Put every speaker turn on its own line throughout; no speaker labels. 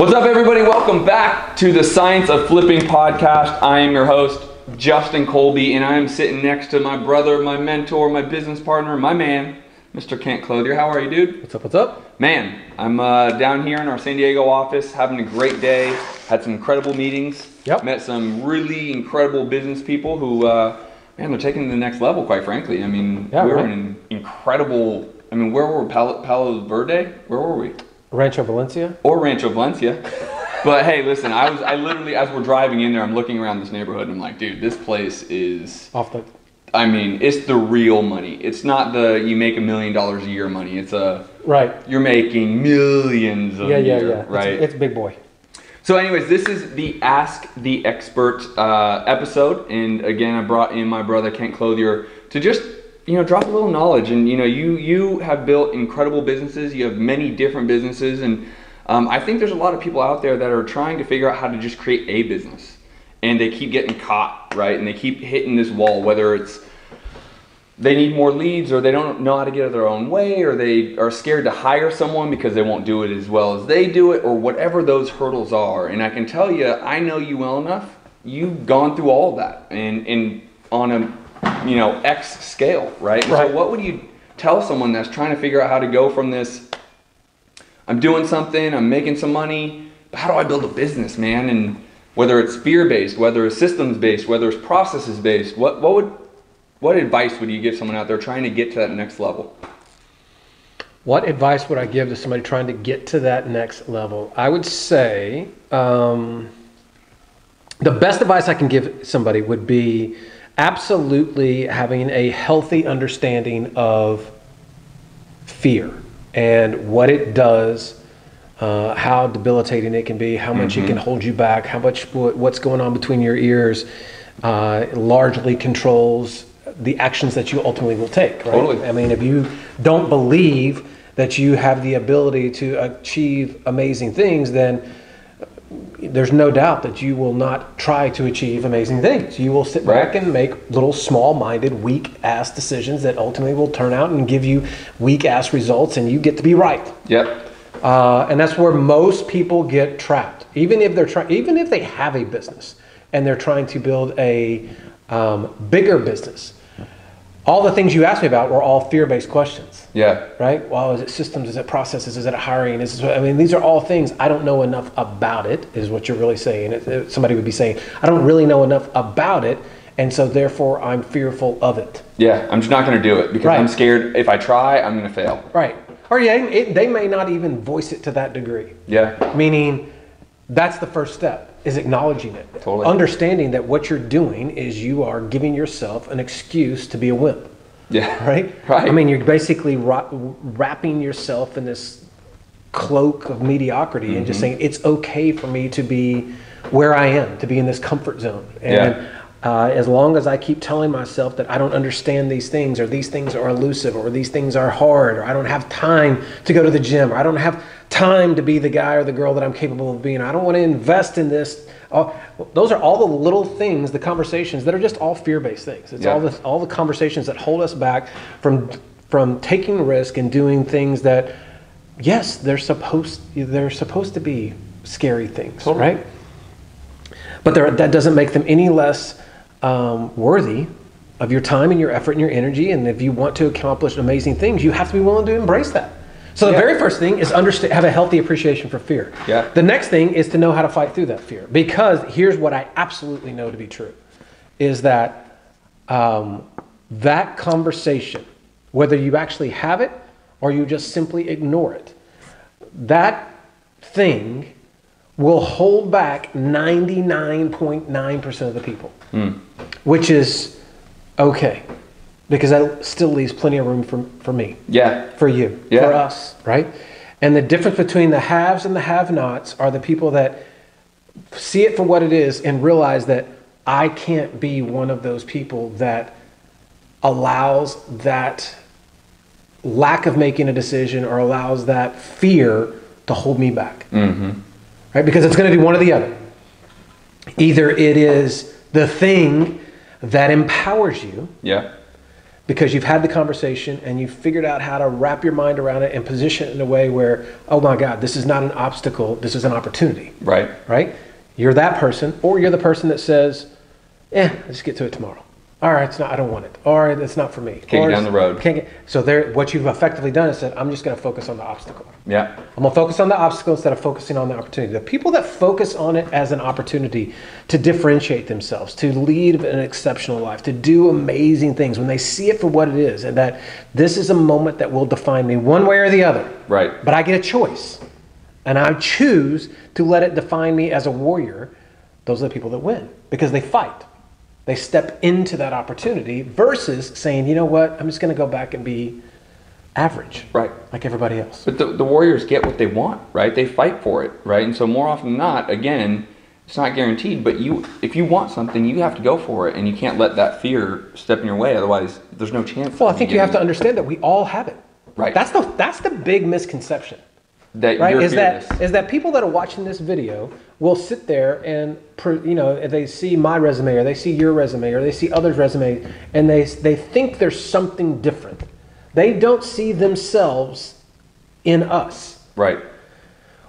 What's up, everybody? Welcome back to the Science of Flipping podcast. I am your host, Justin Colby, and I am sitting next to my brother, my mentor, my business partner, my man, Mr. Kent Clothier. How are you, dude?
What's up, what's up?
Man, I'm down here in our San Diego office having a great day. Had some incredible meetings.
Yep.
Met some really incredible business people who, man, they're taking it to the next level, quite frankly. I mean,
Yeah,
we were
right.
in an incredible, where were we? Palo Verde? Where were we?
Rancho Valencia?
Or Rancho Valencia. But hey, listen, I literally, as we're driving in there, I'm looking around this neighborhood and I'm like, dude, this place is, it's the real money. It's not the, you make $1 million a year money. It's
Right.
You're making millions a year, right?
It's big boy.
So anyways, this is the Ask the Expert episode. And again, I brought in my brother, Kent Clothier, to just, drop a little knowledge. And, you have built incredible businesses. You have many different businesses. And I think there's a lot of people out there that are trying to figure out how to just create a business. And they keep getting caught, right? And they keep hitting this wall, whether it's they need more leads, or they don't know how to get it their own way, or they are scared to hire someone because they won't do it as well as they do it, or whatever those hurdles are. And I can tell you, I know you well enough. You've gone through all of that and on a X scale, right? And so what would you tell someone that's trying to figure out how to go from this, I'm doing something, I'm making some money, but how do I build a business, man? And whether it's fear-based, whether it's systems-based, whether it's processes-based, what advice would you give someone out there trying to get to that next level?
What advice would I give to somebody trying to get to that next level? I would say the best advice I can give somebody would be absolutely having a healthy understanding of fear and what it does, how debilitating it can be, how much it can hold you back, how much what's going on between your ears largely controls the actions that you ultimately will take. Right?
Totally.
I mean, if you don't believe that you have the ability to achieve amazing things, then there's no doubt that you will not try to achieve amazing things. You will sit back and make little small-minded, weak-ass decisions that ultimately will turn out and give you weak-ass results, and you get to be right.
Yep.
And that's where most people get trapped. Even if they have a business and they're trying to build a bigger business, all the things you asked me about were all fear-based questions.
Yeah.
Right? Well, is it systems? Is it processes? Is it hiring? These are all things I don't know enough about it, is what you're really saying. Somebody would be saying, I don't really know enough about it, and so therefore I'm fearful of it.
Yeah, I'm just not going to do it because I'm scared if I try, I'm going to fail.
Right. Or they may not even voice it to that degree.
Yeah.
Meaning, that's the first step, is acknowledging it.
Totally.
Understanding that what you're doing is you are giving yourself an excuse to be a wimp.
Yeah.
Right?
Right.
I mean, you're basically wrapping yourself in this cloak of mediocrity and just saying, it's okay for me to be where I am, to be in this comfort zone. And as long as I keep telling myself that I don't understand these things, or these things are elusive, or these things are hard, or I don't have time to go to the gym, or I don't have time to be the guy or the girl that I'm capable of being, I don't want to invest in this. Those are all the little things, the conversations that are just all fear-based things. It's all the conversations that hold us back from taking risk and doing things that, yes, they're supposed to be scary things, right? But that doesn't make them any less worthy of your time and your effort and your energy. And if you want to accomplish amazing things, you have to be willing to embrace that. So the very first thing is have a healthy appreciation for fear.
Yeah.
The next thing is to know how to fight through that fear. Because here's what I absolutely know to be true, is that that conversation, whether you actually have it or you just simply ignore it, that thing will hold back 99.9% of the people, which is okay. Because that still leaves plenty of room for me.
Yeah.
For you.
Yeah.
For us, right? And the difference between the haves and the have-nots are the people that see it for what it is and realize that I can't be one of those people that allows that lack of making a decision or allows that fear to hold me back. Right? Because it's going to do one or the other. Either it is the thing that empowers you.
Yeah.
because you've had the conversation and you've figured out how to wrap your mind around it and position it in a way where, oh my God, this is not an obstacle, this is an opportunity.
Right.
Right? You're that person, or you're the person that says, I'll just get to it tomorrow. All right, I don't want it. All right, it's not for me.
Kick it down the road.
So what you've effectively done is said, I'm just going to focus on the obstacle.
Yeah.
I'm going to focus on the obstacle instead of focusing on the opportunity. The people that focus on it as an opportunity to differentiate themselves, to lead an exceptional life, to do amazing things, when they see it for what it is, and that this is a moment that will define me one way or the other.
Right.
But I get a choice. And I choose to let it define me as a warrior. Those are the people that win because they fight. They step into that opportunity versus saying, you know what, I'm just going to go back and be average,
right,
like everybody else.
But the warriors get what they want, right? They fight for it, right? And so more often than not, again, it's not guaranteed, but if you want something, you have to go for it, and you can't let that fear step in your way. Otherwise, there's no chance.
Well, I think you have to understand that we all have it.
Right.
That's the big misconception.
That
right?
You're
is
fearless.
that people that are watching this video will sit there and they see my resume or they see your resume or they see others' resume and they think there's something different. They don't see themselves in us.
Right.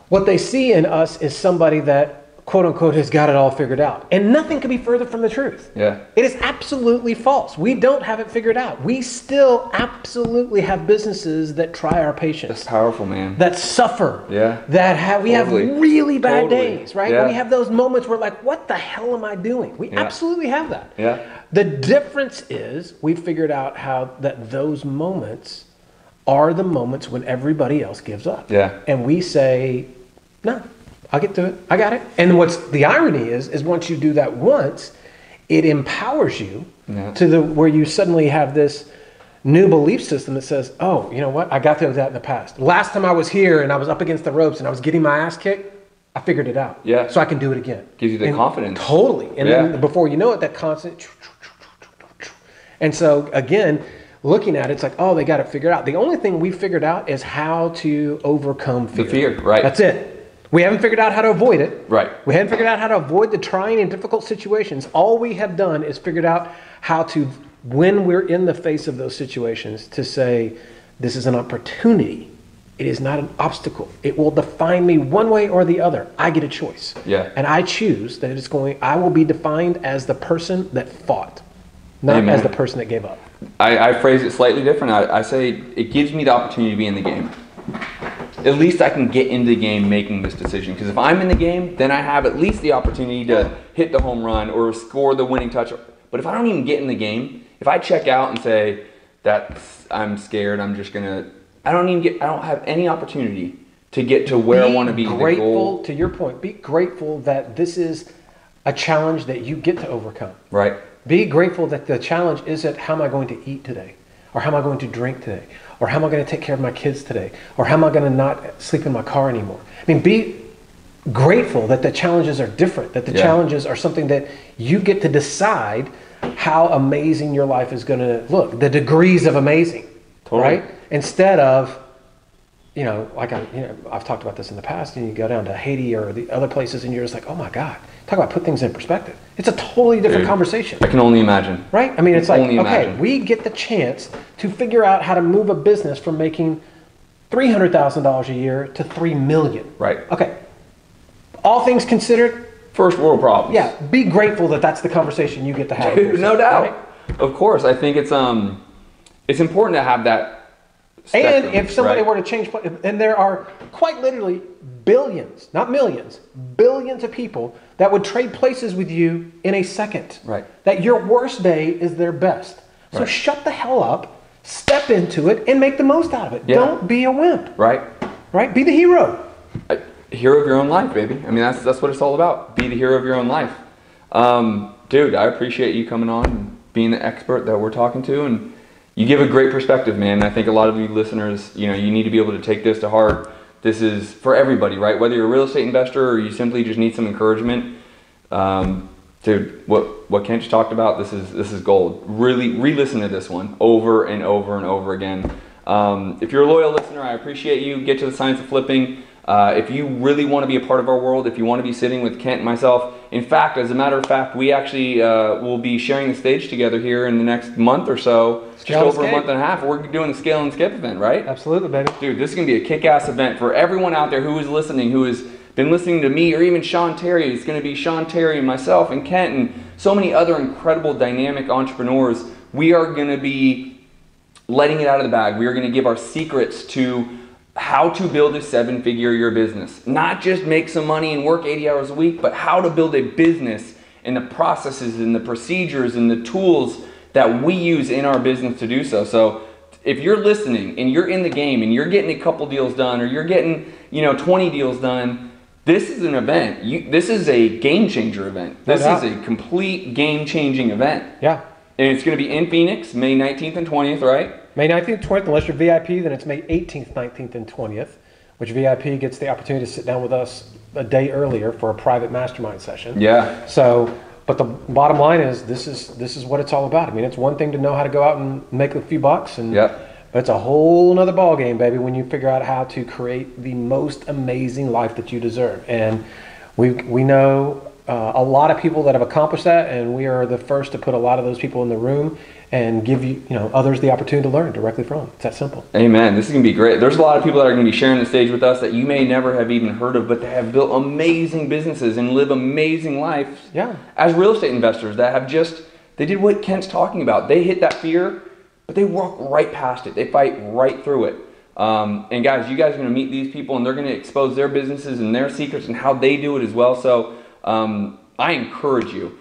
What they see in us is somebody that, quote unquote, has got it all figured out. And nothing could be further from the truth.
Yeah.
It is absolutely false. We don't have it figured out. We still absolutely have businesses that try our patience.
That's powerful, man.
That suffer.
Yeah.
We have really bad days, right?
Yeah.
We have those moments where like, what the hell am I doing? We absolutely have that.
Yeah.
The difference is we figured out how that those moments are the moments when everybody else gives up.
Yeah.
And we say, no, I'll get to it. I got it. And what's the irony is once you do that once, it empowers you to where you suddenly have this new belief system that says, oh, you know what? I got through that in the past. Last time I was here and I was up against the ropes and I was getting my ass kicked, I figured it out.
Yeah.
So I can do it again.
Gives you the confidence.
Totally. And then before you know it, that constant. And so again, looking at it, it's like, oh, they got it figured out. The only thing we figured out is how to overcome fear.
The fear, right.
That's it. We haven't figured out how to avoid it.
Right.
We haven't figured out how to avoid the trying and difficult situations. All we have done is figured out how to, when we're in the face of those situations, to say, this is an opportunity. It is not an obstacle. It will define me one way or the other. I get a choice.
Yeah.
And I choose that I will be defined as the person that fought, not as the person that gave up.
I phrase it slightly different. I say it gives me the opportunity to be in the game. At least I can get into the game making this decision. Because if I'm in the game, then I have at least the opportunity to hit the home run or score the winning touch. But if I don't even get in the game, if I check out and say that I'm scared, I'm just gonna, I don't have any opportunity to get to where I want to be.
Grateful, to your point, be grateful that this is a challenge that you get to overcome.
Right.
Be grateful that the challenge isn't how am I going to eat today? Or how am I going to drink today? Or how am I going to take care of my kids today? Or how am I going to not sleep in my car anymore? I mean, be grateful that the challenges are different, that the challenges are something that you get to decide how amazing your life is going to look, the degrees of amazing, right? Instead of, I've talked about this in the past, and you go down to Haiti or the other places and you're just like, oh my God, talk about put things in perspective. It's a totally different conversation.
I can only imagine.
Right? I mean, it's like, okay, we get the chance to figure out how to move a business from making $300,000 a year to $3 million.
Right.
Okay. All things considered.
First world problems.
Yeah. Be grateful that that's the conversation you get to have.
Dude, no doubt. Right? Of course. I think it's important to have that spectrum,
and if somebody were to change, and there are quite literally billions, not millions, billions of people that would trade places with you in a second.
Right.
That your worst day is their best. So shut the hell up, step into it, and make the most out of it. Yeah. Don't be a wimp.
Right.
Right? Be the hero.
Hero of your own life, baby. I mean, that's what it's all about. Be the hero of your own life. Dude, I appreciate you coming on and being the expert that we're talking to, and you give a great perspective, man. I think a lot of you listeners, you need to be able to take this to heart. This is for everybody, right? Whether you're a real estate investor or you simply just need some encouragement. Dude, what Kent just talked about, this is gold. Really re-listen to this one over and over and over again. If you're a loyal listener, I appreciate you. Get to the Science of Flipping. If you really want to be a part of our world, if you want to be sitting with Kent and myself, in fact, as a matter of fact, we actually will be sharing the stage together here in the next month or so, just over a month and a half. We're doing the Scale and Skip event, right?
Absolutely, baby.
Dude, this is going to be a kick-ass event for everyone out there who is listening, who has been listening to me, or even Sean Terry. It's going to be Sean Terry and myself and Kent and so many other incredible dynamic entrepreneurs. We are going to be letting it out of the bag. We are going to give our secrets to how to build a 7-figure year business. Not just make some money and work 80 hours a week, but how to build a business and the processes and the procedures and the tools that we use in our business to do so. So if you're listening and you're in the game and you're getting a couple deals done, or you're getting 20 deals done, this is an event. This is a game changer event. This is a complete game changing event.
Yeah.
And it's going to be in Phoenix, May 19th and 20th, right?
May 19th, 20th, unless you're VIP, then it's May 18th, 19th, and 20th, which VIP gets the opportunity to sit down with us a day earlier for a private mastermind session.
Yeah.
So, but the bottom line is this is what it's all about. I mean, it's one thing to know how to go out and make a few bucks, and but it's a whole nother ball game, baby, when you figure out how to create the most amazing life that you deserve. And we know a lot of people that have accomplished that, and we are the first to put a lot of those people in the room and give others the opportunity to learn directly from them. It's that simple.
Amen. This is going to be great. There's a lot of people that are going to be sharing the stage with us that you may never have even heard of, but they have built amazing businesses and live amazing lives as real estate investors that have they did what Kent's talking about. They hit that fear, but they walk right past it. They fight right through it. And guys, you guys are going to meet these people, and they're going to expose their businesses and their secrets and how they do it as well. So I encourage you.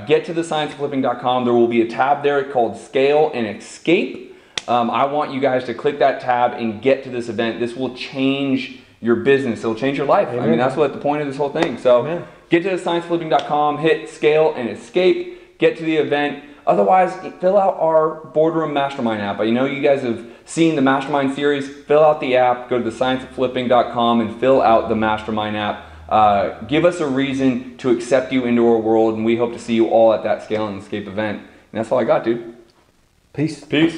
Get to thescienceoflipping.com. There will be a tab there called Scale and Escape. I want you guys to click that tab and get to this event. This will change your business. It'll change your life. Amen. I mean, that's what the point of this whole thing. So get to thescienceoflipping.com, hit Scale and Escape, get to the event. Otherwise, fill out our Boardroom Mastermind app. I know you guys have seen the Mastermind series. Fill out the app. Go to thescienceoflipping.com and fill out the Mastermind app. Give us a reason to accept you into our world, and we hope to see you all at that Scale and Escape event. And that's all I got, dude.
Peace.
Peace.